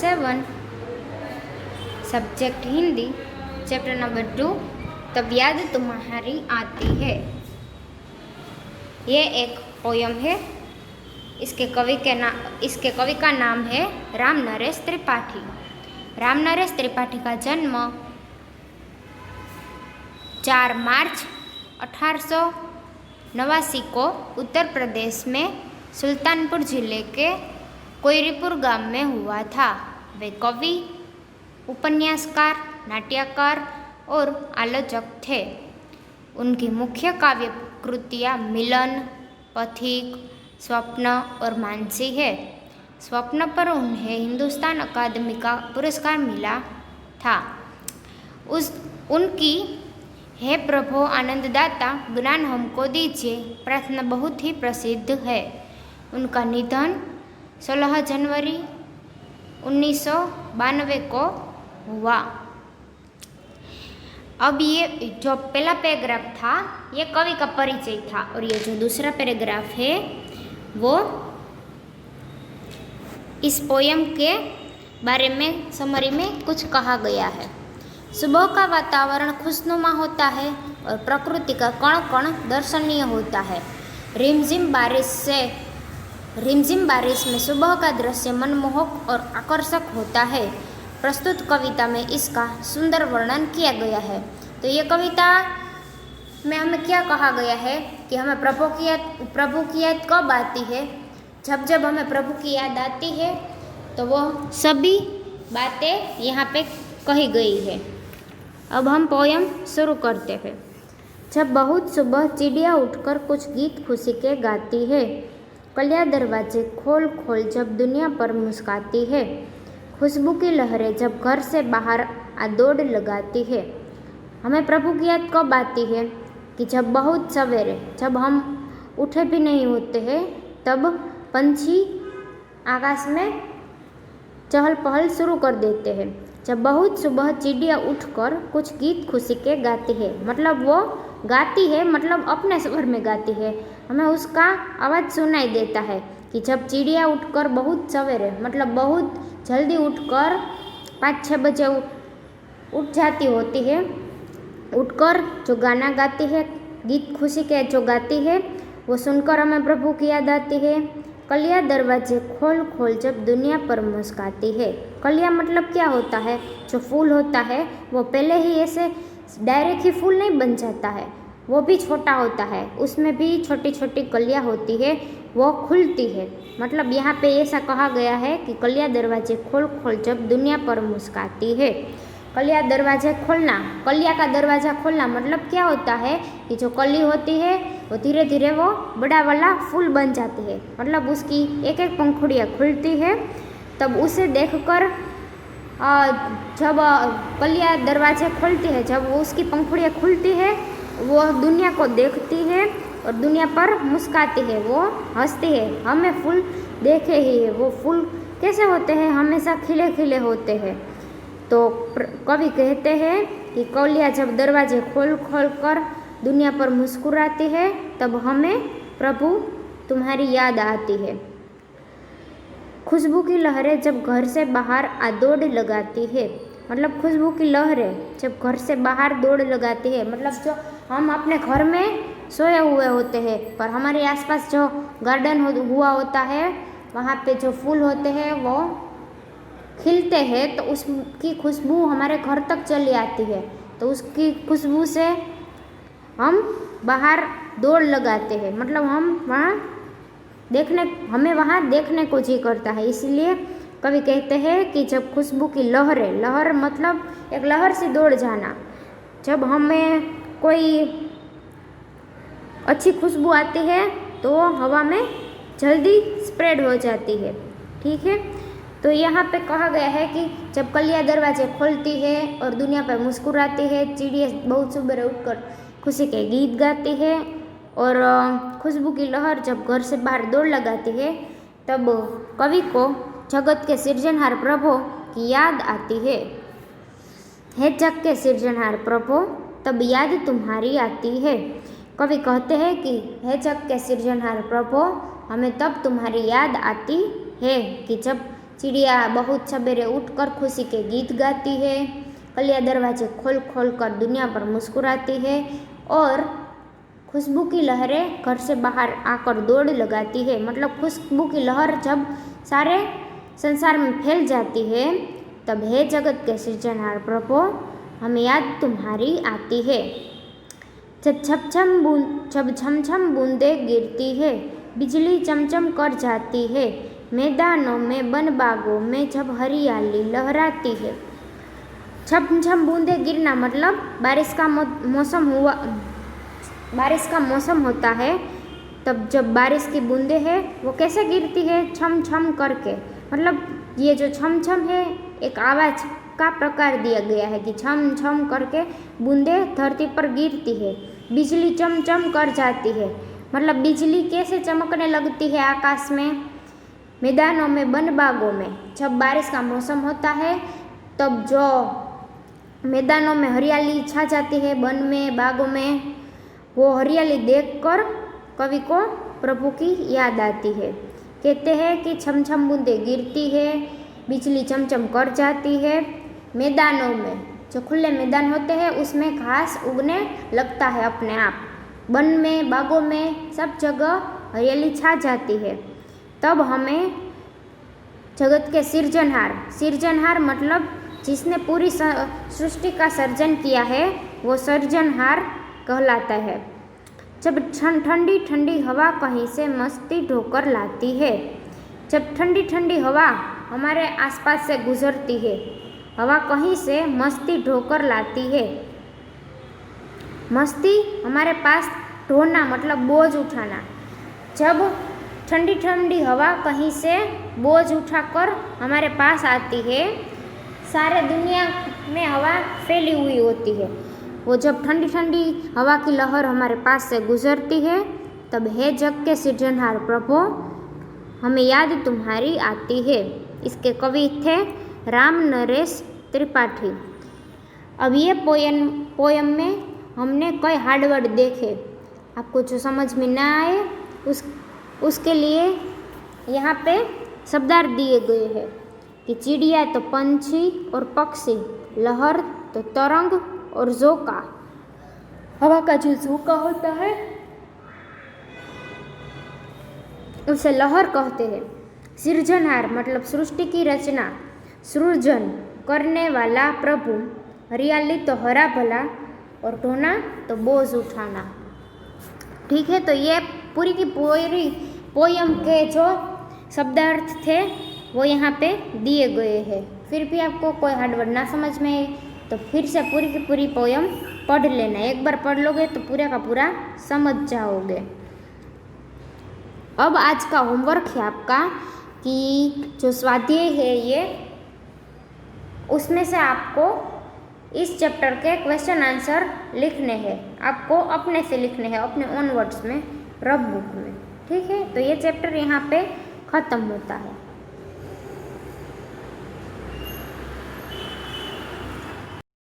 7 subject Hindi chapter number 2 तब याद तुम्हारी आती है। ये एक पोयम है। इसके कवि का नाम है राम नरेश त्रिपाठी। राम नरेश त्रिपाठी का जन्म 4 मार्च 1889 को उत्तर प्रदेश में सुल्तानपुर जिले के कोयरीपुर गांव में हुआ था। वे कवि, उपन्यासकार, नाट्यकार और आलोचक थे। उनकी मुख्य काव्य कृतियाँ मिलन, पथिक, स्वप्न और मानसी है। स्वप्न पर उन्हें हिंदुस्तान अकादमी का पुरस्कार मिला था। उनकी हे प्रभु आनंददाता ज्ञान हमको दीजिए प्रार्थना बहुत ही प्रसिद्ध है। उनका निधन 16 जनवरी 1992 को हुआ। अब ये जो पहला पैराग्राफ था ये कवि का परिचय था और ये जो दूसरा पैराग्राफ है वो इस पोयम के बारे में समरी में कुछ कहा गया है। सुबह का वातावरण खुशनुमा होता है और प्रकृति का कण कण दर्शनीय होता है। रिमझिम बारिश में सुबह का दृश्य मनमोहक और आकर्षक होता है। प्रस्तुत कविता में इसका सुंदर वर्णन किया गया है। तो ये कविता में हमें क्या कहा गया है कि हमें प्रभु की याद कब आती है? जब हमें प्रभु की याद आती है तो वो सभी बातें यहाँ पे कही गई है। अब हम पोयम शुरू करते हैं। जब बहुत सुबह चिड़िया उठकर कुछ गीत खुशी के गाती है, कलियां दरवाजे खोल खोल जब दुनिया पर मुस्काती है, खुशबू की लहरें जब घर से बाहर आ दौड़ लगाती है। हमें प्रभु की याद कब आती है कि जब बहुत सवेरे, जब हम उठे भी नहीं होते हैं, तब पंछी आकाश में चहल पहल शुरू कर देते हैं। जब बहुत सुबह चिड़िया उठकर कुछ गीत खुशी के गाती है, मतलब वो गाती है, मतलब अपने स्वर में गाती है। हमें उसका आवाज़ सुनाई देता है कि जब चिड़िया उठकर बहुत सवेरे, मतलब बहुत जल्दी उठकर 5-6 बजे उठ जाती होती है, उठकर जो गाना गाती है, गीत खुशी के जो गाती है, वो सुनकर हमें प्रभु की याद आती है। कलियां दरवाजे खोल खोल जब दुनिया पर मुस्काती है। कलियां मतलब क्या होता है? जो फूल होता है वो पहले ही ऐसे डायरेक्ट ही फूल नहीं बन जाता है, वो भी छोटा होता है, उसमें भी छोटी छोटी कलियां होती है, वो खुलती है। मतलब यहाँ पे ऐसा कहा गया है कि कलियां दरवाजे खोल खोल जब दुनिया पर मुस्काती है। कलियां दरवाजे खोलना, कलियां का दरवाज़ा खोलना मतलब क्या होता है कि जो कली होती है वो धीरे धीरे वो बड़ा वाला फूल बन जाती है, मतलब उसकी एक एक पंखुड़ियाँ खुलती है। तब उसे देखकर जब कलियां दरवाजे खोलती है, जब वो उसकी पंखुड़ियाँ खुलती है, वो दुनिया को देखती है और दुनिया पर मुस्काती है, वो हंसती है। हमें फूल देखे ही है, वो फूल कैसे होते हैं? हमेशा खिले खिले होते हैं। तो कवि कहते हैं कि कलियां जब दरवाजे खोल खोल कर दुनिया पर मुस्कुराती है, तब हमें प्रभु तुम्हारी याद आती है। खुशबू की लहरें जब घर से बाहर आ दौड़ लगाती है, मतलब खुशबू की लहरें जब घर से बाहर दौड़ लगाती है, मतलब जो हम अपने घर में सोए हुए होते हैं पर हमारे आसपास जो गार्डन हुआ होता है, वहाँ पे जो फूल होते हैं वो खिलते हैं, तो उसकी खुशबू हमारे घर तक चली आती है। तो उसकी खुशबू से हम बाहर दौड़ लगाते हैं, मतलब हमें वहाँ देखने को जी करता है। इसलिए कवि कहते हैं कि जब खुशबू की लहर मतलब एक लहर से दौड़ जाना, जब हमें कोई अच्छी खुशबू आती है तो हवा में जल्दी स्प्रेड हो जाती है। ठीक है, तो यहाँ पे कहा गया है कि जब कलियां दरवाजे खोलती है और दुनिया पर मुस्कुराती है, चिड़िया बहुत सुबह उठकर खुशी के गीत गाती है और खुशबू की लहर जब घर से बाहर दौड़ लगाती है, तब कवि को जगत के सृजनहार प्रभु की याद आती है। हे जग के सृजनहार प्रभु तब याद तुम्हारी आती है। कवि कहते हैं कि हे जग के सृजनहार प्रभु हमें तब तुम्हारी याद आती है कि जब चिड़िया बहुत सवेरे उठकर खुशी के गीत गाती है। कलियां दरवाजे खोल खोल कर दुनिया पर मुस्कुराती है और खुशबू की लहरें घर से बाहर आकर दौड़ लगाती है। मतलब खुशबू की लहर जब सारे संसार में फैल जाती है तब हे जगत के सृजनहार प्रभु हमें याद तुम्हारी आती है। जब छम छम बूंदें गिरती है, बिजली चमचम कर जाती है, मैदानों में वन बागों में जब हरियाली लहराती है। छम छम बूंदें गिरना मतलब बारिश का मौसम होता है। तब जब बारिश की बूंदें है वो कैसे गिरती है? छम छम करके। मतलब ये जो छम छम है एक आवाज़ का प्रकार दिया गया है कि छम छम करके बूंदें धरती पर गिरती है। बिजली चमचम कर जाती है, मतलब बिजली कैसे चमकने लगती है आकाश में। मैदानों में वन बागों में जब बारिश का मौसम होता है तब जो मैदानों में हरियाली छा जाती है, वन में बागों में, वो हरियाली देखकर कवि को प्रभु की याद आती है। कहते हैं कि छम छम बूंदें गिरती है, बिजली चमचम कर जाती है। मैदानों में जो खुले मैदान होते हैं उसमें घास उगने लगता है अपने आप। वन में बागों में सब जगह हरियाली छा जाती है। तब हमें जगत के सिरजनहार मतलब जिसने पूरी सृष्टि का सर्जन किया है वो सर्जनहार कहलाता है। जब ठंडी ठंडी हवा कहीं से मस्ती ढोकर लाती है। जब ठंडी ठंडी हवा हमारे आसपास से गुजरती है, हवा कहीं से मस्ती ढोकर लाती है। मस्ती हमारे पास ढोना मतलब बोझ उठाना। जब ठंडी ठंडी हवा कहीं से बोझ उठाकर हमारे पास आती है, सारे दुनिया में हवा फैली हुई होती है। वो जब ठंडी ठंडी हवा की लहर हमारे पास से गुजरती है तब हे जग के सृजनहार प्रभु हमें याद तुम्हारी आती है। इसके कवि थे राम नरेश त्रिपाठी। अब ये पोयम में हमने कई हार्डवर्ड देखे, आपको जो समझ में ना आए उसके लिए यहाँ पे शब्दार्थ दिए गए हैं कि चिड़िया तो पंछी और पक्षी, लहर तो तरंग और झोंका। हवा का जो झोंका होता है उसे लहर कहते हैं। सृजनहार मतलब सृष्टि की रचना, सृजन करने वाला प्रभु, हरियाली तो हरा भला और ढोना तो बोझ उठाना। ठीक है, तो ये पूरी की पूरी पोयम के जो शब्दार्थ थे वो यहाँ पे दिए गए हैं। फिर भी आपको कोई हार्डवर्ड ना समझ में आए तो फिर से पूरी की पूरी पोयम पढ़ लेना। एक बार पढ़ लोगे तो पूरा का पूरा समझ जाओगे। अब आज का होमवर्क है आपका कि जो स्वाध्याय है ये, उसमें से आपको इस चैप्टर के क्वेश्चन आंसर लिखने हैं। आपको अपने से लिखने हैं, अपने ओन वर्ड्स में, रफ बुक में। ठीक है, तो ये चैप्टर यहाँ पे ख़त्म होता है।